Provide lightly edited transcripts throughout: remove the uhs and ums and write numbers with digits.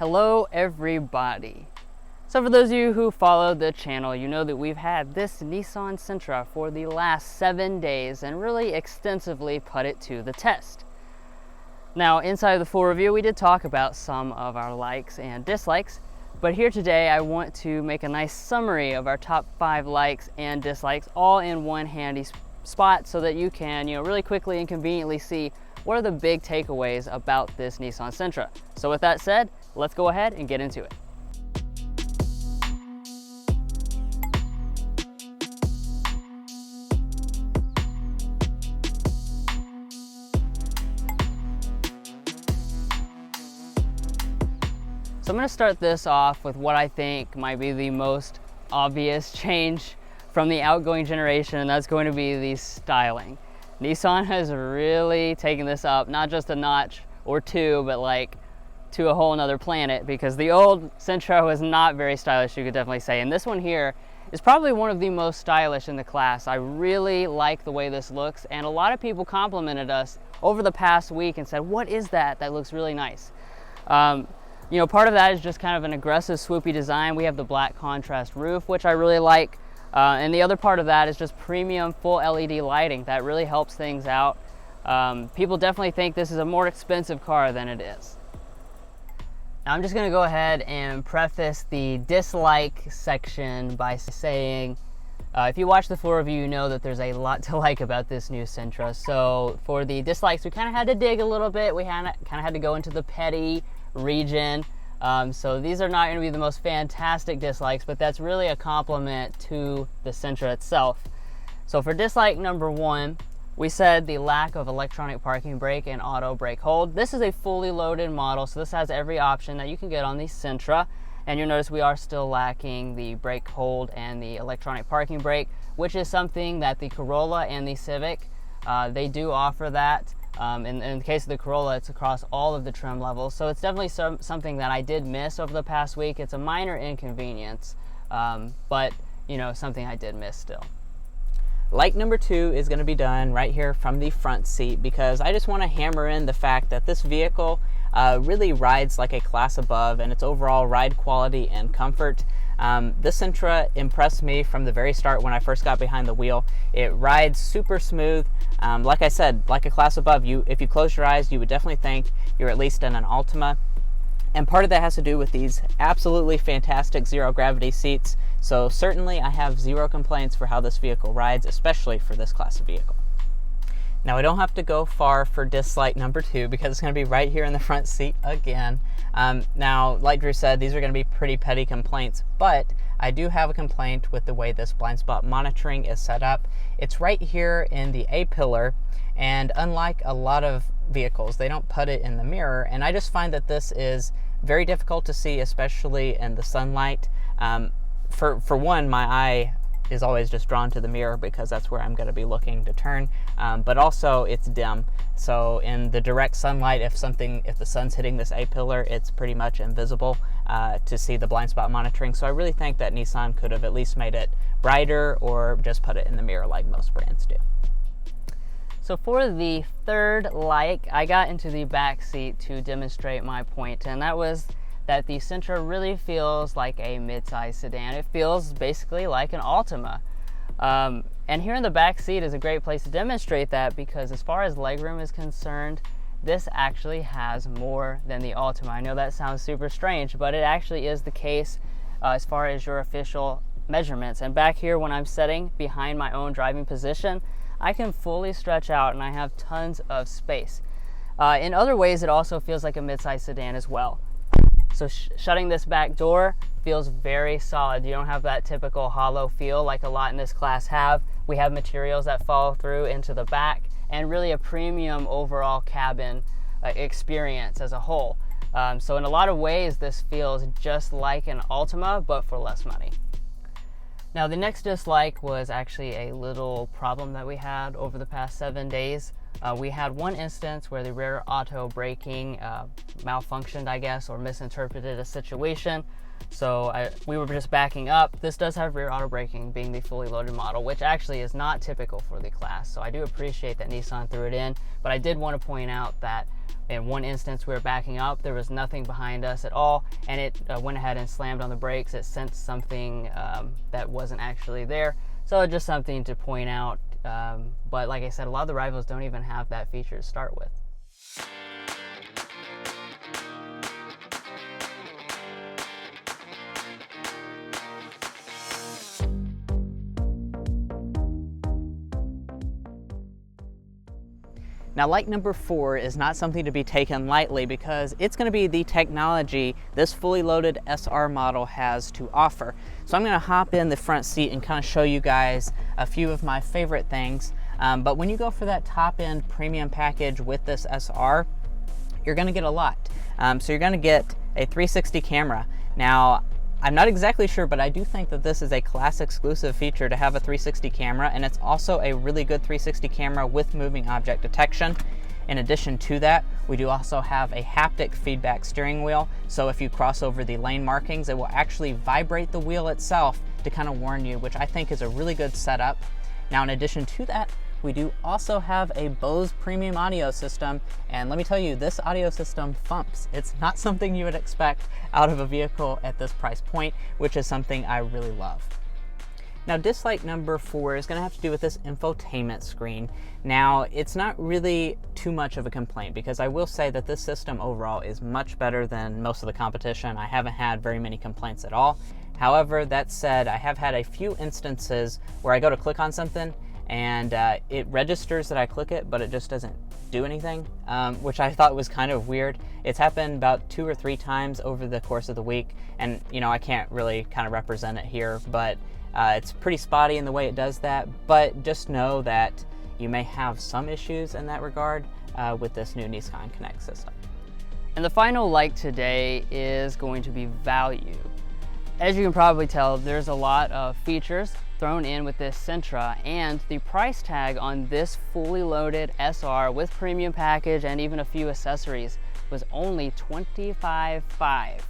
Hello everybody. So for those of you who follow the channel, you know that we've had this Nissan Sentra for the last 7 days and really extensively put it to the test. Now inside of the full review we did talk about some of our likes and dislikes, but here today I want to make a nice summary of our top 5 likes and dislikes all in one handy spot so that you can really quickly and conveniently see what are the big takeaways about this Nissan Sentra. So with that said, let's go ahead and get into it. So I'm going to start this off with what I think might be the most obvious change from the outgoing generation, and that's going to be the styling. Nissan has really taken this up, not just a notch or two, but like to a whole nother planet, because the old Sentra was not very stylish, you could definitely say, and this one here is probably one of the most stylish in the class. I really like the way this looks, and a lot of people complimented us over the past week and said, what is that? That looks really nice. Part of that is just kind of an aggressive swoopy design. We have the black contrast roof, which I really like, and the other part of that is just premium full LED lighting. That really helps things out. People definitely think this is a more expensive car than it is. Now I'm just going to go ahead and preface the dislike section by saying, if you watch the full review, you know that there's a lot to like about this new Sentra. So for the dislikes, we kind of had to dig a little bit. We kind of had to go into the petty region. So these are not going to be the most fantastic dislikes, but that's really a compliment to the Sentra itself. So for dislike number 1, we said the lack of electronic parking brake and auto brake hold. This is a fully loaded model, so this has every option that you can get on the Sentra. And you'll notice we are still lacking the brake hold and the electronic parking brake, which is something that the Corolla and the Civic, they do offer that. In the case of the Corolla, it's across all of the trim levels. So it's definitely something that I did miss over the past week. It's a minor inconvenience, but something I did miss still. Like number 2 is going to be done right here from the front seat, because I just want to hammer in the fact that this vehicle really rides like a class above in its overall ride quality and comfort. This Sentra impressed me from the very start when I first got behind the wheel. It rides super smooth. Like I said, like a class above. If you close your eyes, you would definitely think you're at least in an Altima. And part of that has to do with these absolutely fantastic zero gravity seats. So certainly I have zero complaints for how this vehicle rides, especially for this class of vehicle. Now I don't have to go far for dislike number 2, because it's going to be right here in the front seat again. Now, like Drew said, these are going to be pretty petty complaints, but I do have a complaint with the way this blind spot monitoring is set up. It's right here in the A-pillar, and unlike a lot of vehicles, they don't put it in the mirror, and I just find that this is very difficult to see, especially in the sunlight. For one, my eye is always just drawn to the mirror because that's where I'm going to be looking to turn, but also it's dim. So in the direct sunlight, if the sun's hitting this A-pillar, it's pretty much invisible to see the blind spot monitoring. So I really think that Nissan could have at least made it brighter or just put it in the mirror like most brands do. So for the third like, I got into the back seat to demonstrate my point, and that was that the Sentra really feels like a mid-size sedan. It feels basically like an Altima. And here in the back seat is a great place to demonstrate that, because as far as legroom is concerned, this actually has more than the Altima. I know that sounds super strange, but it actually is the case as far as your official measurements. And back here, when I'm sitting behind my own driving position, I can fully stretch out and I have tons of space. In other ways, it also feels like a mid-size sedan as well. So shutting this back door feels very solid. You don't have that typical hollow feel like a lot in this class have. We have materials that follow through into the back, and really a premium overall cabin experience as a whole. So in a lot of ways, this feels just like an Altima, but for less money. Now the next dislike was actually a little problem that we had over the past 7 days. We had one instance where the rear auto braking malfunctioned, I guess, or misinterpreted a situation. So we were just backing up. This does have rear auto braking, being the fully loaded model, which actually is not typical for the class. So I do appreciate that Nissan threw it in, but I did want to point out that in one instance we were backing up, there was nothing behind us at all, and it went ahead and slammed on the brakes. It sensed something that wasn't actually there. So just something to point out. But like I said, a lot of the rivals don't even have that feature to start with. Now, like number 4 is not something to be taken lightly because it's going to be the technology this fully loaded SR model has to offer. So I'm going to hop in the front seat and kind of show you guys a few of my favorite things. But when you go for that top-end premium package with this SR, you're going to get a lot. So you're going to get a 360 camera. Now, I'm not exactly sure, but I do think that this is a class exclusive feature to have a 360 camera, and it's also a really good 360 camera with moving object detection. In addition to that, we do also have a haptic feedback steering wheel, so if you cross over the lane markings, it will actually vibrate the wheel itself to kind of warn you, which I think is a really good setup. Now, in addition to that, we do also have a Bose premium audio system, and let me tell you, this audio system thumps. It's not something you would expect out of a vehicle at this price point, which is something I really love. Now, dislike number 4 is going to have to do with this infotainment screen. Now, it's not really too much of a complaint because I will say that this system overall is much better than most of the competition. I haven't had very many complaints at all. However, that said, I have had a few instances where I go to click on something and it registers that I click it, but it just doesn't do anything, which I thought was kind of weird. It's happened about 2 or 3 times over the course of the week, and you know, I can't really kind of represent it here, but it's pretty spotty in the way it does that. But just know that you may have some issues in that regard with this new Nissan Connect system. And the final like today is going to be value. As you can probably tell, there's a lot of features thrown in with this Sentra, and the price tag on this fully loaded SR with premium package and even a few accessories was only $25,500.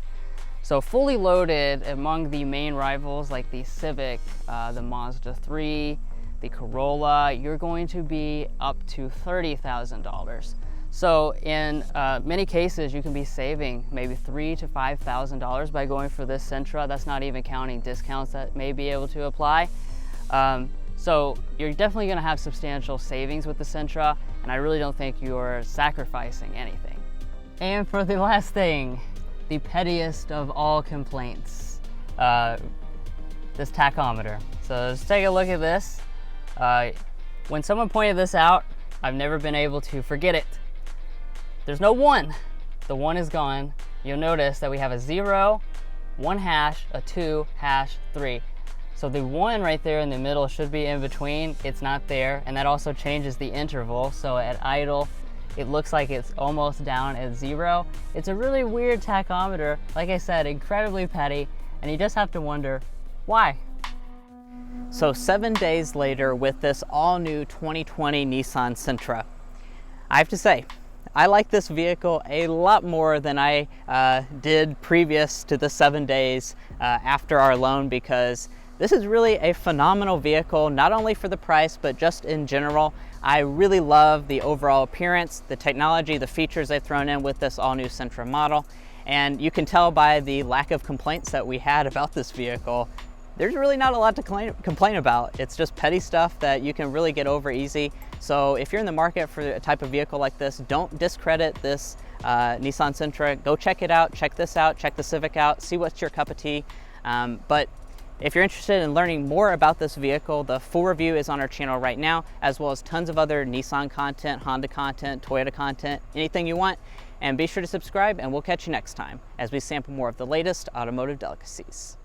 So fully loaded among the main rivals like the Civic, the Mazda 3, the Corolla, you're going to be up to $30,000. So in many cases, you can be saving maybe $3,000 to $5,000 by going for this Sentra. That's not even counting discounts that may be able to apply. So you're definitely going to have substantial savings with the Sentra, and I really don't think you're sacrificing anything. And for the last thing, the pettiest of all complaints, this tachometer. So let's take a look at this. When someone pointed this out, I've never been able to forget it. There's no 1. The 1 is gone. You'll notice that we have a 0, 1 hash, a 2, hash, 3. So the 1 right there in the middle should be in between. It's not there, and that also changes the interval. So at idle, it looks like it's almost down at 0. It's a really weird tachometer. Like I said, incredibly petty, and you just have to wonder why. So 7 days later with this all-new 2020 Nissan Sentra, I have to say, I like this vehicle a lot more than I did previous to the 7 days after our loan, because this is really a phenomenal vehicle, not only for the price, but just in general. I really love the overall appearance, the technology, the features they've thrown in with this all-new Sentra model. And you can tell by the lack of complaints that we had about this vehicle, there's really not a lot to complain about. It's just petty stuff that you can really get over easy. So if you're in the market for a type of vehicle like this, don't discredit this Nissan Sentra. Go check it out, check this out, check the Civic out, see what's your cup of tea. But if you're interested in learning more about this vehicle, the full review is on our channel right now, as well as tons of other Nissan content, Honda content, Toyota content, anything you want. And be sure to subscribe, and we'll catch you next time as we sample more of the latest automotive delicacies.